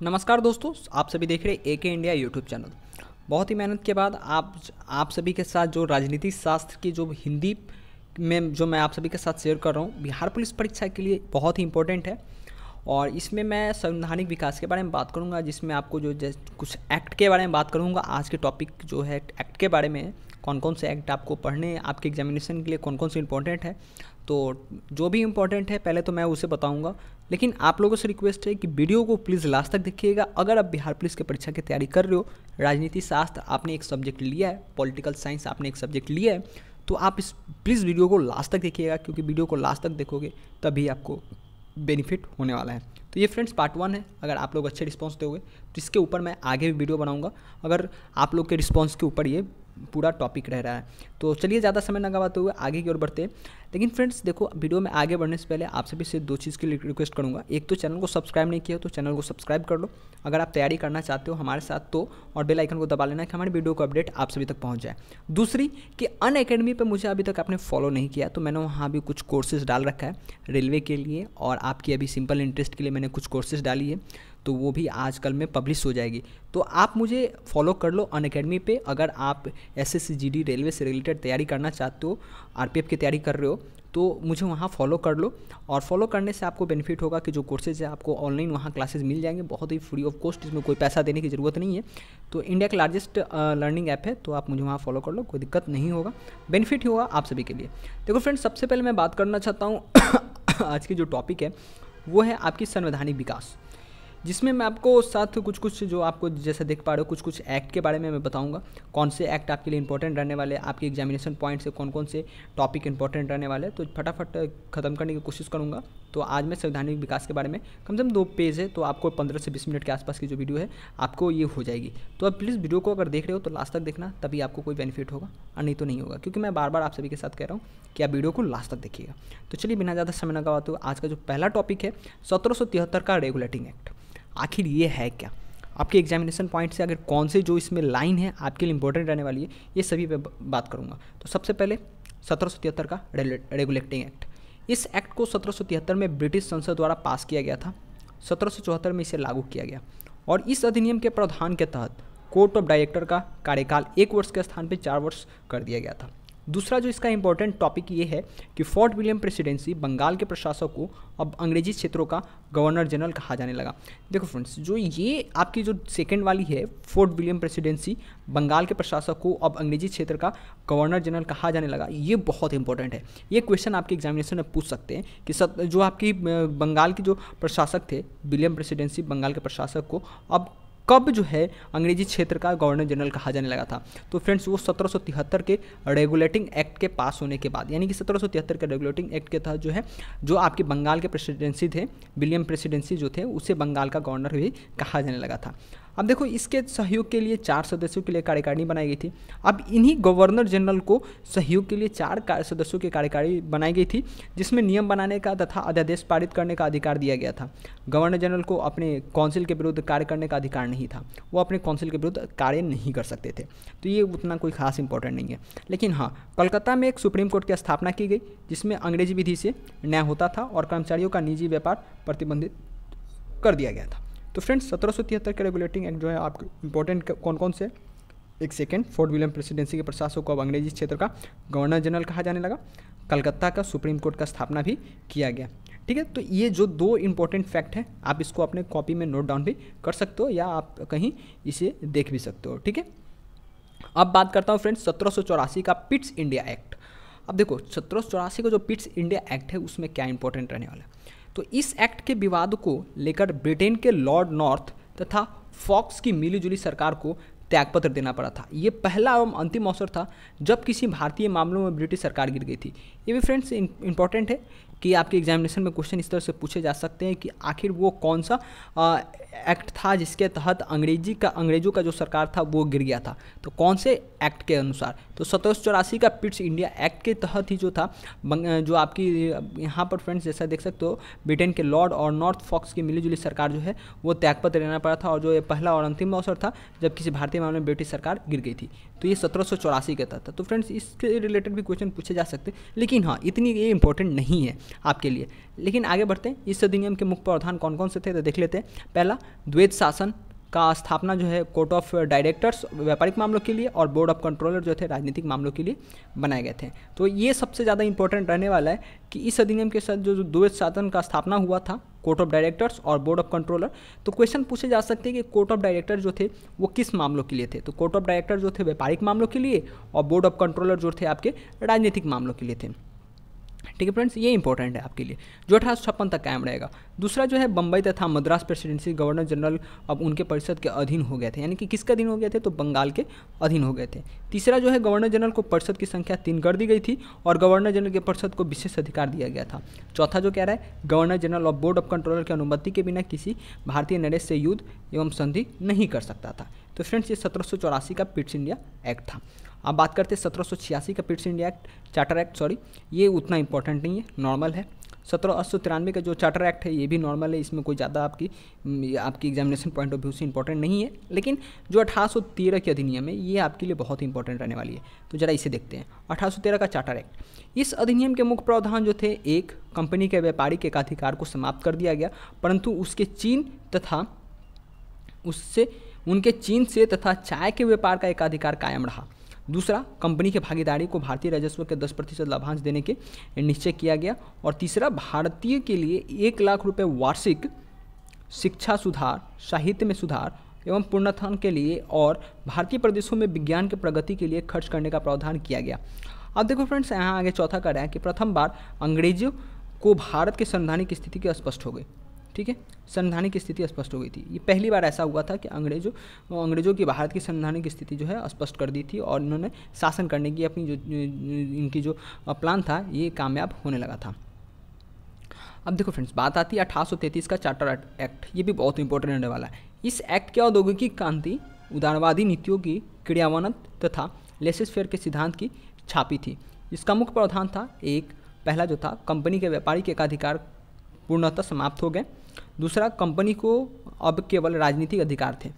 नमस्कार दोस्तों, आप सभी देख रहे हैं एके इंडिया यूट्यूब चैनल। बहुत ही मेहनत के बाद आप सभी के साथ जो राजनीति शास्त्र की जो हिंदी में जो मैं आप सभी के साथ शेयर कर रहा हूँ, बिहार पुलिस परीक्षा के लिए बहुत ही इंपॉर्टेंट है। और इसमें मैं संवैधानिक विकास के बारे में बात करूँगा, जिसमें आपको जो कुछ एक्ट के बारे में बात करूँगा। आज के टॉपिक जो है एक्ट के बारे में है, कौन कौन से एक्ट आपको पढ़ने आपके एग्जामिनेशन के लिए कौन कौन से इंपॉर्टेंट है। तो जो भी इम्पोर्टेंट है पहले तो मैं उसे बताऊंगा, लेकिन आप लोगों से रिक्वेस्ट है कि वीडियो को प्लीज़ लास्ट तक देखिएगा। अगर आप बिहार पुलिस की परीक्षा की तैयारी कर रहे हो, राजनीति शास्त्र आपने एक सब्जेक्ट लिया है, पॉलिटिकल साइंस आपने एक सब्जेक्ट लिया है, तो आप इस प्लीज़ वीडियो को लास्ट तक देखिएगा, क्योंकि वीडियो को लास्ट तक देखोगे तभी आपको बेनिफिट होने वाला है। तो ये फ्रेंड्स पार्ट 1 है। अगर आप लोग अच्छे रिस्पॉन्स दोगे तो इसके ऊपर मैं आगे भी वीडियो बनाऊंगा, अगर आप लोग के रिस्पॉन्स के ऊपर ये पूरा टॉपिक रह रहा है। तो चलिए ज़्यादा समय न गवाते हुए आगे की ओर बढ़ते हैं। लेकिन फ्रेंड्स देखो, वीडियो में आगे बढ़ने से पहले आप सभी से दो चीज़ की रिक्वेस्ट करूंगा। एक तो चैनल को सब्सक्राइब नहीं किया हो तो चैनल को सब्सक्राइब कर लो, अगर आप तैयारी करना चाहते हो हमारे साथ तो, और बेल आइकन को दबा लेना कि हमारी वीडियो को अपडेट आप सभी तक पहुँच जाए। दूसरी कि अनअकैडमी पर मुझे अभी तक आपने फॉलो नहीं किया, तो मैंने वहाँ भी कुछ कोर्सेज डाल रखा है रेलवे के लिए, और आपकी अभी सिंपल इंटरेस्ट के लिए मैंने कुछ कोर्सेज डाली है, तो वो भी आजकल में पब्लिश हो जाएगी। तो आप मुझे फॉलो कर लो अनअकैडमी पे। अगर आप एसएससी जीडी रेलवे से रिलेटेड तैयारी करना चाहते हो, आरपीएफ की तैयारी कर रहे हो, तो मुझे वहाँ फॉलो कर लो। और फॉलो करने से आपको बेनिफिट होगा कि जो कोर्सेज है आपको ऑनलाइन वहाँ क्लासेस मिल जाएंगे, बहुत ही फ्री ऑफ कॉस्ट, इसमें कोई पैसा देने की ज़रूरत नहीं है। तो इंडिया का लार्जेस्ट लर्निंग ऐप है, तो आप मुझे वहाँ फॉलो कर लो, कोई दिक्कत नहीं होगा, बेनिफिट ही होगा आप सभी के लिए। देखो फ्रेंड्स, सबसे पहले मैं बात करना चाहता हूँ आज की जो टॉपिक है वो है आपकी संवैधानिक विकास, जिसमें मैं आपको साथ कुछ जो आपको जैसे देख पा रहे हो कुछ एक्ट के बारे में मैं बताऊंगा, कौन से एक्ट आपके लिए इंपॉर्टेंट रहने वाले, आपके एग्जामिनेशन पॉइंट से कौन कौन से टॉपिक इंपॉर्टेंट रहने वाले, तो फटाफट खत्म करने की कोशिश करूंगा। तो आज मैं संवैधानिक विकास के बारे में कम से कम 2 पेज है, तो आपको 15 से 20 मिनट के आसपास की जो वीडियो है आपको ये हो जाएगी। तो अब प्लीज़ वीडियो को अगर देख रहे हो तो लास्ट तक देखना, तभी आपको कोई बेनिफिट होगा, और नहीं तो नहीं होगा, क्योंकि मैं बार बार आप सभी के साथ कह रहा हूँ कि आप वीडियो को लास्ट तक देखिएगा। तो चलिए बिना ज़्यादा समय न गवाते हुए आज का जो पहला टॉपिक है 1773 का रेगुलेटिंग एक्ट। आखिर ये है क्या, आपके एग्जामिनेशन पॉइंट से अगर कौन से जो इसमें लाइन है आपके लिए इंपॉर्टेंट रहने वाली है, ये सभी पे बात करूंगा। तो सबसे पहले 1773 का रेगुलेटिंग एक्ट। इस एक्ट को 1773 में ब्रिटिश संसद द्वारा पास किया गया था, 1774 में इसे लागू किया गया, और इस अधिनियम के प्रावधान के तहत कोर्ट ऑफ डायरेक्टर का कार्यकाल 1 वर्ष के स्थान पर 4 वर्ष कर दिया गया था। दूसरा जो इसका इंपॉर्टेंट टॉपिक ये है कि फोर्ट विलियम प्रेसिडेंसी बंगाल के प्रशासक को अब अंग्रेजी क्षेत्रों का गवर्नर जनरल कहा जाने लगा। देखो फ्रेंड्स, जो ये आपकी जो सेकंड वाली है, फोर्ट विलियम प्रेसिडेंसी बंगाल के प्रशासक को अब अंग्रेजी क्षेत्र का गवर्नर जनरल कहा जाने लगा, ये बहुत इंपॉर्टेंट है। ये क्वेश्चन आपके एग्जामिनेशन में पूछ सकते हैं कि जो आपकी बंगाल के जो प्रशासक थे, विलियम प्रेसिडेंसी बंगाल के प्रशासक को अब कब जो है अंग्रेजी क्षेत्र का गवर्नर जनरल कहा जाने लगा था। तो फ्रेंड्स, वो 1773 के रेगुलेटिंग एक्ट के पास होने के बाद, यानी कि 1773 के रेगुलेटिंग एक्ट के तहत जो है, जो आपके बंगाल के प्रेसिडेंसी थे, विलियम प्रेसिडेंसी जो थे, उसे बंगाल का गवर्नर भी कहा जाने लगा था। अब देखो, इसके सहयोग के लिए 4 सदस्यों के लिए कार्यकारिणी बनाई गई थी। अब इन्हीं गवर्नर जनरल को सहयोग के लिए 4 सदस्यों की कार्यकारिणी बनाई गई थी, जिसमें नियम बनाने का तथा अध्यादेश पारित करने का अधिकार दिया गया था। गवर्नर जनरल को अपने काउंसिल के विरुद्ध कार्य करने का अधिकार नहीं था, वो अपने काउंसिल के विरुद्ध कार्य नहीं कर सकते थे। तो ये उतना कोई खास इंपॉर्टेंट नहीं है। लेकिन हाँ, कोलकाता में एक सुप्रीम कोर्ट की स्थापना की गई, जिसमें अंग्रेजी विधि से न्याय होता था और कर्मचारियों का निजी व्यापार प्रतिबंधित कर दिया गया था। तो फ्रेंड्स, 1773 के रेगुलेटिंग एक्ट जो है आपको इंपॉर्टेंट कौन कौन से, एक सेकेंड, फोर्ट विलियम प्रेसिडेंसी के प्रशासक को अब अंग्रेजी क्षेत्र का गवर्नर जनरल कहा जाने लगा, कलकत्ता का सुप्रीम कोर्ट का स्थापना भी किया गया। ठीक है, तो ये जो 2 इंपॉर्टेंट फैक्ट हैं, आप इसको अपने कॉपी में नोट डाउन भी कर सकते हो, या आप कहीं इसे देख भी सकते हो। ठीक है, अब बात करता हूँ फ्रेंड्स 1784 का पिट्स इंडिया एक्ट। अब देखो, 1784 का जो पिट्स इंडिया एक्ट है उसमें क्या इंपॉर्टेंट रहने वाला है। तो इस एक्ट के विवाद को लेकर ब्रिटेन के लॉर्ड नॉर्थ तथा फॉक्स की मिलीजुली सरकार को त्यागपत्र देना पड़ा था। ये पहला एवं अंतिम अवसर था जब किसी भारतीय मामलों में ब्रिटिश सरकार गिर गई थी। ये भी फ्रेंड्स इंपॉर्टेंट है कि आपके एग्जामिनेशन में क्वेश्चन इस तरह से पूछे जा सकते हैं कि आखिर वो कौन सा एक्ट था जिसके तहत अंग्रेजों का जो सरकार था वो गिर गया था, तो कौन से एक्ट के अनुसार। तो 1784 का पिट्स इंडिया एक्ट के तहत ही जो था, जो आपकी यहाँ पर फ्रेंड्स जैसा देख सकते हो, ब्रिटेन के लॉर्ड और नॉर्थ फॉक्स की मिलीजुली सरकार जो है वो त्यागपत्र लेना पड़ा था, और जो ये पहला और अंतिम अवसर था जब किसी भारतीय मामले में ब्रिटिश सरकार गिर गई थी। तो ये 1784 के तहत था। तो फ्रेंड्स, इसके रिलेटेड भी क्वेश्चन पूछे जा सकते हैं, लेकिन हाँ, इतनी ये इंपॉर्टेंट नहीं है। आपके लिए। लेकिन आगे बढ़ते हैं, इस अधिनियम के मुख्य प्रावधान कौन कौन से थे तो देख लेते हैं। पहला, द्वैध शासन का स्थापना जो है कोर्ट ऑफ डायरेक्टर्स व्यापारिक मामलों के लिए और बोर्ड ऑफ कंट्रोलर जो थे राजनीतिक मामलों के लिए बनाए गए थे। तो ये सबसे ज़्यादा इंपॉर्टेंट रहने वाला है कि इस अधिनियम के साथ जो द्वैध शासन का स्थापना हुआ था कोर्ट ऑफ डायरेक्टर्स और बोर्ड ऑफ कंट्रोलर, तो क्वेश्चन पूछे जा सकते हैं कि कोर्ट ऑफ डायरेक्टर जो थे वो किस मामलों के लिए थे। तो कोर्ट ऑफ डायरेक्टर जो थे व्यापारिक मामलों के लिए और बोर्ड ऑफ कंट्रोलर जो थे आपके राजनीतिक मामलों के लिए थे। ठीक है फ्रेंड्स, ये इंपॉर्टेंट है आपके लिए, जो 1856 तक कायम रहेगा। दूसरा जो है बम्बई तथा मद्रास प्रेसिडेंसी गवर्नर जनरल अब उनके परिषद के अधीन हो गए थे, यानी कि किसके अधीन हो गए थे तो बंगाल के अधीन हो गए थे। तीसरा जो है गवर्नर जनरल को परिषद की संख्या 3 कर दी गई थी और गवर्नर जनरल के परिषद को विशेष अधिकार दिया गया था। चौथा जो कह रहा है गवर्नर जनरल और बोर्ड ऑफ कंट्रोलर की अनुमति के बिना किसी भारतीय नरेश से युद्ध एवं संधि नहीं कर सकता था। तो फ्रेंड्स, ये 1784 का पिट्स इंडिया एक्ट था। अब बात करते हैं 1786 का Pitt's India act, charter act, ये उतना इंपॉर्टेंट नहीं है, नॉर्मल है। 1793 का जो चार्टर एक्ट है ये भी नॉर्मल है, इसमें कोई ज़्यादा आपकी एग्जामिनेशन पॉइंट ऑफ व्यू से इंपॉर्टेंट नहीं है। लेकिन जो 1813 की अधिनियम है ये आपके लिए बहुत इंपॉर्टेंट रहने वाली है, तो जरा इसे देखते हैं। 1813 का चार्टर एक्ट, इस अधिनियम के मुख्य प्रावधान जो थे, एक, कंपनी के व्यापारिक एकाधिकार को समाप्त कर दिया गया, परंतु उनके चीन से तथा चाय के व्यापार का एकाधिकार कायम रहा। दूसरा, कंपनी के भागीदारी को भारतीय राजस्व के 10% लाभांश देने के निश्चय किया गया। और तीसरा, भारतीय के लिए 1 लाख रुपए वार्षिक शिक्षा सुधार, साहित्य में सुधार एवं पुनरुत्थान के लिए और भारतीय प्रदेशों में विज्ञान की प्रगति के लिए खर्च करने का प्रावधान किया गया। अब देखो फ्रेंड्स, यहाँ आगे चौथा कर रहा है कि प्रथम बार अंग्रेजों को भारत के संवैधानिक स्थिति की स्पष्ट हो गई। ठीक है, संवैधानिक स्थिति स्पष्ट हो गई थी। ये पहली बार ऐसा हुआ था कि अंग्रेजों की भारत की संवैधानिक स्थिति जो है स्पष्ट कर दी थी और इन्होंने शासन करने की अपनी इनकी जो प्लान था ये कामयाब होने लगा था। अब देखो फ्रेंड्स, बात आती है 1833 का चार्टर एक्ट, ये भी बहुत इंपॉर्टेंट रहने वाला है। इस एक्ट के औद्योगिक क्रांति, उदारवादी नीतियों की क्रियान्वयन तथा लेसेस फेयर के सिद्धांत की छापी थी। इसका मुख्य प्रावधान था, एक, पहला जो था कंपनी के व्यापारिक एकाधिकार पूर्णतः समाप्त हो गए। दूसरा, कंपनी को अब केवल राजनीतिक अधिकार थे।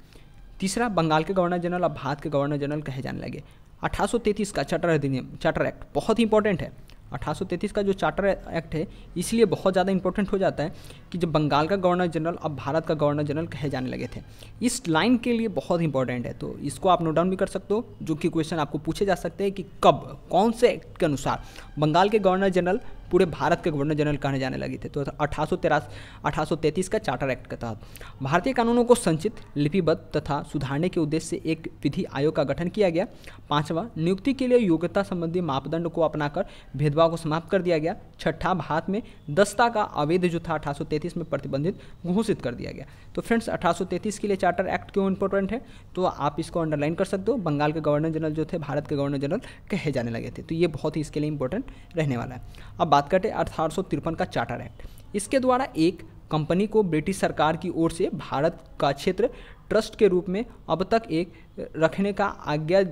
तीसरा, बंगाल के गवर्नर जनरल अब भारत के गवर्नर जनरल कहे जाने लगे। 1833 का चार्टर एक्ट बहुत इंपॉर्टेंट है। 1833 का जो चार्टर एक्ट है इसलिए बहुत ज़्यादा इंपॉर्टेंट हो जाता है कि जब बंगाल का गवर्नर जनरल अब भारत का गवर्नर जनरल कहे जाने लगे थे, इस लाइन के लिए बहुत इंपॉर्टेंट है। तो इसको आप नोट डाउन भी कर सकते हो, जो कि क्वेश्चन आपको पूछे जा सकते हैं कि कब, कौन से एक्ट के अनुसार बंगाल के गवर्नर जनरल पूरे भारत के गवर्नर जनरल कहने जाने लगे थे। तो 1833 का चार्टर एक्ट के तहत भारतीय कानूनों को संचित, लिपिबद्ध तथा सुधारने के उद्देश्य से एक विधि आयोग का गठन किया गया। पांचवा, नियुक्ति के लिए योग्यता संबंधी मापदंड को अपनाकर भेदभाव को समाप्त कर दिया गया। छठा, भारत में दस्ता का अवैध जो था 1833 में प्रतिबंधित घोषित कर दिया गया। तो फ्रेंड्स, 1833 के लिए चार्टर एक्ट क्यों इंपॉर्टेंट है तो आप इसको अंडरलाइन कर सकते हो। बंगाल के गवर्नर जनरल जो थे भारत के गवर्नर जनरल कहे जाने लगे थे, तो ये बहुत ही इसके लिए इंपॉर्टेंट रहने वाला है। अब बात करते हैं 1853 का चार्टर एक्ट। इसके द्वारा एक, कंपनी को ब्रिटिश सरकार की ओर से भारत का क्षेत्र ट्रस्ट के रूप में अब तक एक रखने का आज्ञा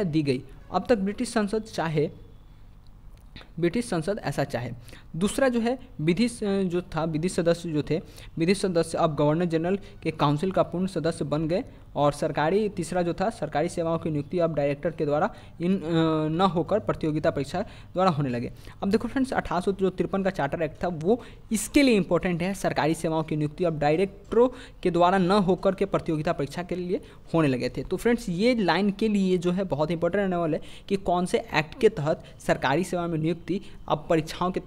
दी गई। अब तक ब्रिटिश संसद ऐसा चाहे। दूसरा जो है विधि सदस्य अब गवर्नर जनरल के काउंसिल का पूर्ण सदस्य बन गए। और तीसरा जो था सरकारी सेवाओं की नियुक्ति अब डायरेक्टर के द्वारा न होकर प्रतियोगिता परीक्षा द्वारा होने लगे। अब देखो फ्रेंड्स, 1853 का चार्टर एक्ट था वो इसके लिए इंपॉर्टेंट है, सरकारी सेवाओं की नियुक्ति अब डायरेक्टरों के द्वारा न होकर के प्रतियोगिता परीक्षा के लिए होने लगे थे। तो फ्रेंड्स, ये लाइन के लिए जो है बहुत इंपॉर्टेंट रहने वाला है कि कौन से एक्ट के तहत सरकारी सेवा में नियुक्ति अब परीक्षाओं के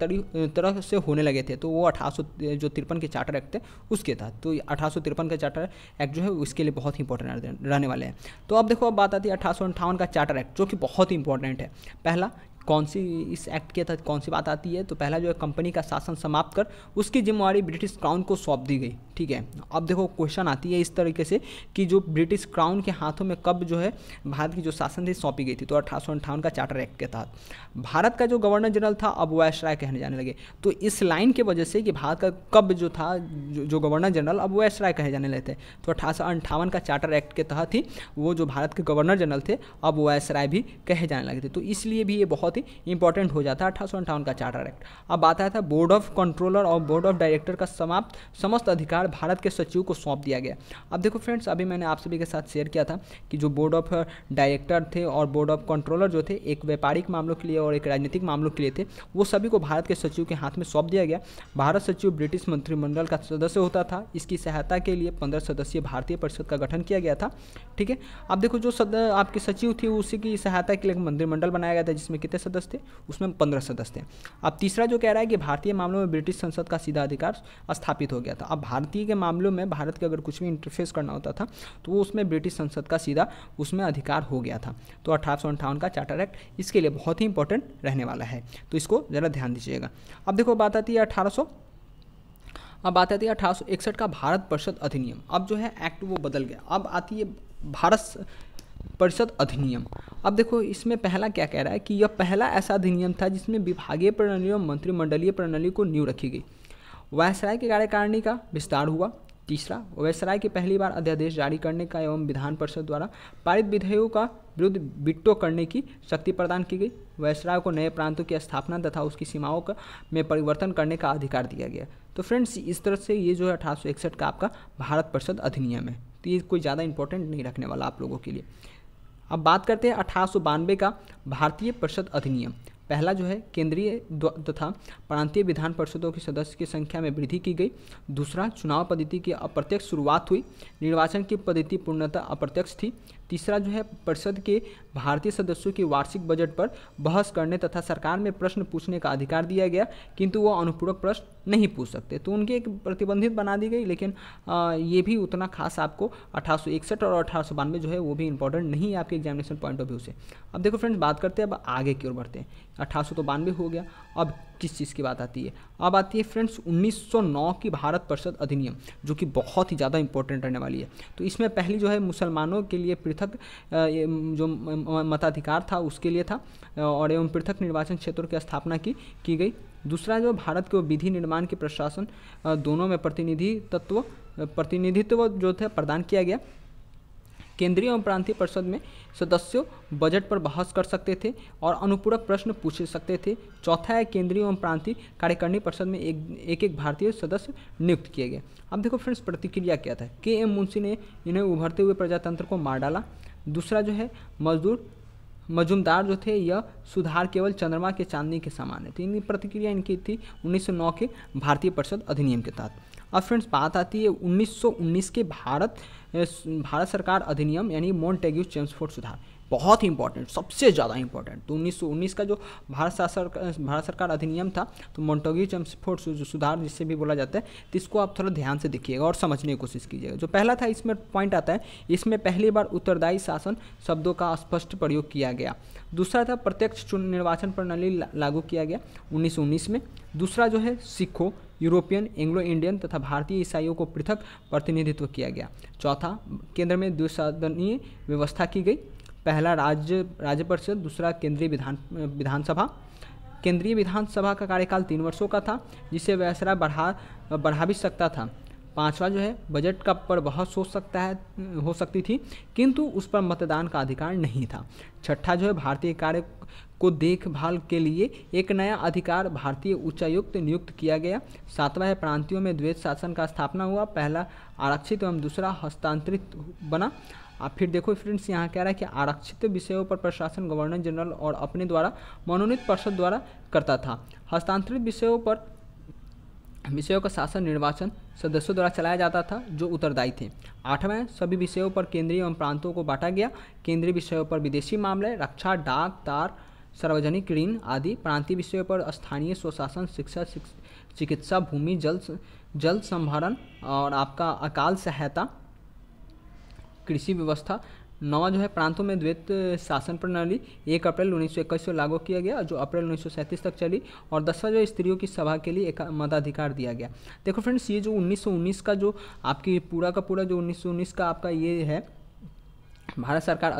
तरह से होने लगे थे। तो वो 1853 के चार्टर एक्ट थे उसके तहत। तो 1853 का चार्टर एक्ट जो है उसके लिए बहुत इंपॉर्टेंट रहने वाले हैं। तो अब देखो, अब बात आती है 1858 का चार्टर एक्ट, जो कि बहुत इंपॉर्टेंट है। पहला, इस एक्ट के तहत कौन सी बात आती है तो पहला जो है कंपनी का शासन समाप्त कर उसकी जिम्मेवारी ब्रिटिश क्राउन को सौंप दी गई। ठीक है, अब देखो क्वेश्चन आती है इस तरीके से कि जो ब्रिटिश क्राउन के हाथों में कब जो है भारत की जो शासन थी सौंपी गई थी। तो 1858 का चार्टर एक्ट के तहत भारत का जो गवर्नर जनरल था अब वायसराय कहने जाने लगे। तो इस लाइन के वजह से कि भारत का कब जो था जो गवर्नर जनरल अब वायसराय कहे जाने लगे थे। तो 1858 का चार्टर एक्ट के तहत ही वो जो भारत के गवर्नर जनरल थे अब वायसराय भी कहे जाने लगे थे। तो इसलिए भी ये बहुत ही इंपॉर्टेंट हो जाता है 1858 का चार्टर एक्ट। अब आता था बोर्ड ऑफ कंट्रोलर और बोर्ड ऑफ डायरेक्टर का समस्त अधिकार अधिकार भारत के सचिव को सौंप दिया गया। अब देखो फ्रेंड्स, अभी मैंने आप सभी के साथ शेयर किया था कि जो बोर्ड ऑफ डायरेक्टर थे और बोर्ड ऑफ कंट्रोलर जो थे, एक व्यापारिक मामलों के लिए और एक राजनीतिक मामलों के लिए थे, वो सभी को भारत के सचिव के हाथ में सौंप दिया गया। भारत सचिव ब्रिटिश मंत्रिमंडल का सदस्य होता था। इसकी सहायता के लिए 15 सदस्यीय भारतीय परिषद का गठन किया गया था। ठीक है, अब देखो जो आपके सचिव थे उसी की सहायता के लिए मंत्रिमंडल बनाया गया था, जिसमें कितने सदस्य थे, उसमें 15 सदस्य थे। अब तीसरा जो कह रहा है कि भारतीय मामलों में ब्रिटिश संसद का सीधा अधिकार स्थापित हो गया था। अब भारतीय के मामलों में भारत के अगर कुछ भी इंटरफेस करना होता था तो वो उसमें ब्रिटिश संसद का सीधा उसमें अधिकार हो गया था। तो 1858 का चार्टर एक्ट इसके लिए बहुत ही इंपॉर्टेंट रहने वाला है, तो इसको ज़रा ध्यान दीजिएगा। अब देखो बात आती है 1861 का भारत परिषद अधिनियम। अब जो है एक्ट वो बदल गया, अब आती है भारत परिषद अधिनियम। अब देखो इसमें पहला क्या कह रहा है कि यह पहला ऐसा अधिनियम था जिसमें विभागीय प्रणाली और मंत्रिमंडलीय प्रणाली को नींव रखी गई। वायसराय की कार्यकारिणी का विस्तार हुआ। तीसरा, वायसराय की पहली बार अध्यादेश जारी करने का एवं विधान परिषद द्वारा पारित विधेयकों का विरुद्ध वीटो करने की शक्ति प्रदान की गई। वायसराय को नए प्रांतों की स्थापना तथा उसकी सीमाओं का में परिवर्तन करने का अधिकार दिया गया। तो फ्रेंड्स, इस तरह से ये जो है 1861 का आपका भारत परिषद अधिनियम है। तो ये कोई ज़्यादा इंपॉर्टेंट नहीं रखने वाला आप लोगों के लिए। अब बात करते हैं 1892 का भारतीय परिषद अधिनियम। पहला जो है केंद्रीय तथा प्रांतीय विधान परिषदों के सदस्य की संख्या में वृद्धि की गई। दूसरा, चुनाव पद्धति की अप्रत्यक्ष शुरुआत हुई। निर्वाचन की पद्धति पूर्णतः अप्रत्यक्ष थी। तीसरा जो है परिषद के भारतीय सदस्यों की वार्षिक बजट पर बहस करने तथा सरकार में प्रश्न पूछने का अधिकार दिया गया, किंतु वो अनुपूरक प्रश्न नहीं पूछ सकते, तो उनकी एक प्रतिबंधित बना दी गई। लेकिन ये भी उतना खास आपको 1861 और 1892 जो है वो भी इंपॉर्टेंट नहीं है आपके एग्जामिनेशन पॉइंट ऑफ व्यू से। अब देखो फ्रेंड्स, बात करते हैं अब आगे की ओर बढ़ते हैं। 1892 हो गया, अब किस चीज़ की बात आती है? अब आती है फ्रेंड्स 1909 की भारत परिषद अधिनियम, जो कि बहुत ही ज़्यादा इंपॉर्टेंट रहने वाली है। तो इसमें पहली जो है मुसलमानों के लिए पृथक जो मताधिकार था उसके लिए था, और एवं पृथक निर्वाचन क्षेत्रों की स्थापना की गई। दूसरा जो भारत के विधि निर्माण के प्रशासन दोनों में प्रतिनिधित्व जो थे प्रदान किया गया। केंद्रीय एवं प्रांतीय परिषद में सदस्यों बजट पर बहस कर सकते थे और अनुपूरक प्रश्न पूछ सकते थे। चौथा है केंद्रीय एवं प्रांतीय कार्यकारिणी परिषद में एक भारतीय सदस्य नियुक्त किए गए। अब देखो फ्रेंड्स, प्रतिक्रिया क्या था? के.एम. मुंशी ने इन्हें उभरते हुए प्रजातंत्र को मार डाला। दूसरा जो है मजूमदार जो थे, यह सुधार केवल चंद्रमा के चांदनी के समान है। तो इनकी प्रतिक्रिया इनकी थी 1909 के भारतीय परिषद अधिनियम के तहत। अब फ्रेंड्स, बात आती है 1919 के भारत सरकार अधिनियम, यानी मॉन्टेग्यू चेम्सफोर्ड सुधार। बहुत ही इंपॉर्टेंट, सबसे ज़्यादा इंपॉर्टेंट। तो 1919 का जो भारत सरकार अधिनियम था, तो मॉन्टेग्यू चेम्सफोर्ड सुधार जिससे भी बोला जाता है, तो इसको आप थोड़ा ध्यान से देखिएगा और समझने की कोशिश कीजिएगा। जो पहला था इसमें पॉइंट आता है, इसमें पहली बार उत्तरदायी शासन शब्दों का स्पष्ट प्रयोग किया गया। दूसरा था प्रत्यक्ष निर्वाचन प्रणाली लागू किया गया 1919 में। दूसरा जो है सिखों, यूरोपियन, एंग्लो इंडियन तथा भारतीय ईसाइयों को पृथक प्रतिनिधित्व किया गया। चौथा, केंद्र में द्विसदनीय व्यवस्था की गई। पहला राज्य परिषद, दूसरा केंद्रीय विधानसभा। केंद्रीय विधानसभा का कार्यकाल 3 वर्षों का था, जिसे वायसराय बढ़ा भी सकता था। पांचवा जो है बजट का पर बहस हो सकती थी, किंतु उस पर मतदान का अधिकार नहीं था। छठा जो है भारतीय कार्य को देखभाल के लिए एक नया अधिकार भारतीय उच्चायुक्त नियुक्त किया गया। सातवां है प्रांतियों में द्वैत शासन का स्थापना हुआ। पहला आरक्षित एवं दूसरा हस्तांतरित बना। अब फिर देखो फ्रेंड्स, यहाँ कह रहा है कि आरक्षित विषयों पर प्रशासन गवर्नर जनरल और अपने द्वारा मनोनीत परिषद द्वारा करता था। हस्तांतरित विषयों का शासन निर्वाचन सदस्यों द्वारा चलाया जाता था, जो उत्तरदायी थे। आठवें, सभी विषयों पर केंद्रीय एवं प्रांतों को बांटा गया। केंद्रीय विषयों पर विदेशी मामले, रक्षा, डाक, तार, सार्वजनिक ऋण आदि। प्रांतीय विषयों पर स्थानीय स्वशासन, शिक्षा, चिकित्सा, भूमि, जल संभरण और आपका अकाल सहायता, कृषि व्यवस्था। नवा जो है प्रांतों में द्वैत शासन प्रणाली 1 अप्रैल 1921 को लागू किया गया, जो अप्रैल 1937 तक चली। और 10वां जो स्त्रियों की सभा के लिए एक मताधिकार दिया गया। देखो फ्रेंड्स, ये जो 1919 का जो आपकी पूरा का पूरा जो 1919 का आपका ये है भारत सरकार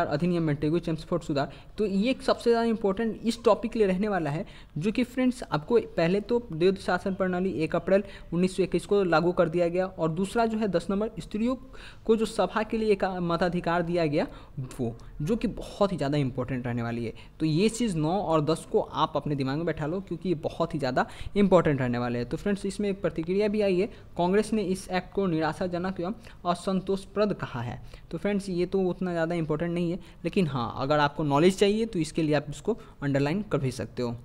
अधिनियम मोंटेगू चेम्सफोर्ड सुधार, तो ये एक सबसे ज़्यादा इंपॉर्टेंट इस टॉपिक के लिए रहने वाला है, जो कि फ्रेंड्स आपको पहले तो द्वैध शासन प्रणाली 1 अप्रैल 1921 को लागू कर दिया गया, और दूसरा जो है 10 नंबर स्त्रियों को जो सभा के लिए एक मताधिकार दिया गया, वो जो कि बहुत ही ज़्यादा इंपॉर्टेंट रहने वाली है। तो ये चीज़ 9 और 10 को आप अपने दिमाग में बैठा लो, क्योंकि ये बहुत ही ज़्यादा इंपॉर्टेंट रहने वाले हैं। तो फ्रेंड्स इसमें एक प्रतिक्रिया भी आई है, कांग्रेस ने इस एक्ट को निराशाजनक एवं असंतोषप्रद कहा है। तो फ्रेंड्स ये तो उतना ज़्यादा इंपॉर्टेंट नहीं है, लेकिन हाँ अगर आपको नॉलेज चाहिए तो इसके लिए आप इसको अंडरलाइन कर भी सकते हो।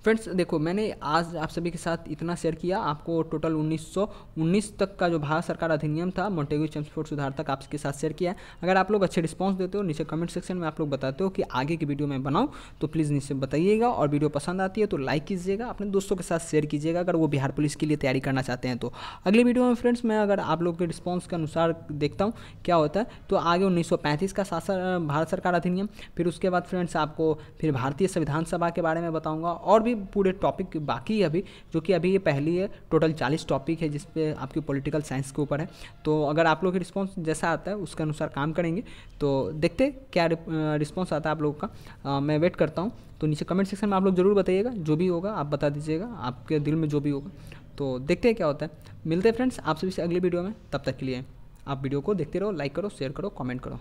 फ्रेंड्स देखो, मैंने आज आप सभी के साथ इतना शेयर किया, आपको टोटल 1919 तक का जो भारत सरकार अधिनियम था मोंटेगू चेम्सफोर्ड सुधार तक आपके साथ शेयर किया है। अगर आप लोग अच्छे रिस्पांस देते हो, नीचे कमेंट सेक्शन में आप लोग बताते हो कि आगे की वीडियो मैं बनाऊं, तो प्लीज़ नीचे बताइएगा, और वीडियो पसंद आती है तो लाइक कीजिएगा, अपने दोस्तों के साथ शेयर कीजिएगा अगर वो बिहार पुलिस के लिए तैयारी करना चाहते हैं। तो अगली वीडियो में फ्रेंड्स मैं अगर आप लोग के रिस्पॉन्स के अनुसार देखता हूँ क्या होता है, तो आगे 1935 का शासन भारत सरकार अधिनियम, फिर उसके बाद फ्रेंड्स आपको फिर भारतीय संविधान सभा के बारे में बताऊँगा, और भी पूरे टॉपिक बाकी है अभी, जो कि अभी ये पहली है। टोटल 40 टॉपिक है जिसपे आपकी पॉलिटिकल साइंस के ऊपर है। तो अगर आप लोग के रिस्पांस जैसा आता है उसके अनुसार काम करेंगे, तो देखते क्या रिस्पांस आता है आप लोगों का। मैं वेट करता हूँ, तो नीचे कमेंट सेक्शन में आप लोग ज़रूर बताइएगा, जो भी होगा आप बता दीजिएगा, आपके दिल में जो भी होगा। तो देखते हैं क्या होता है। मिलते हैं फ्रेंड्स आप सभी से अगली वीडियो में, तब तक के लिए आप वीडियो को देखते रहो, लाइक करो, शेयर करो, कमेंट करो।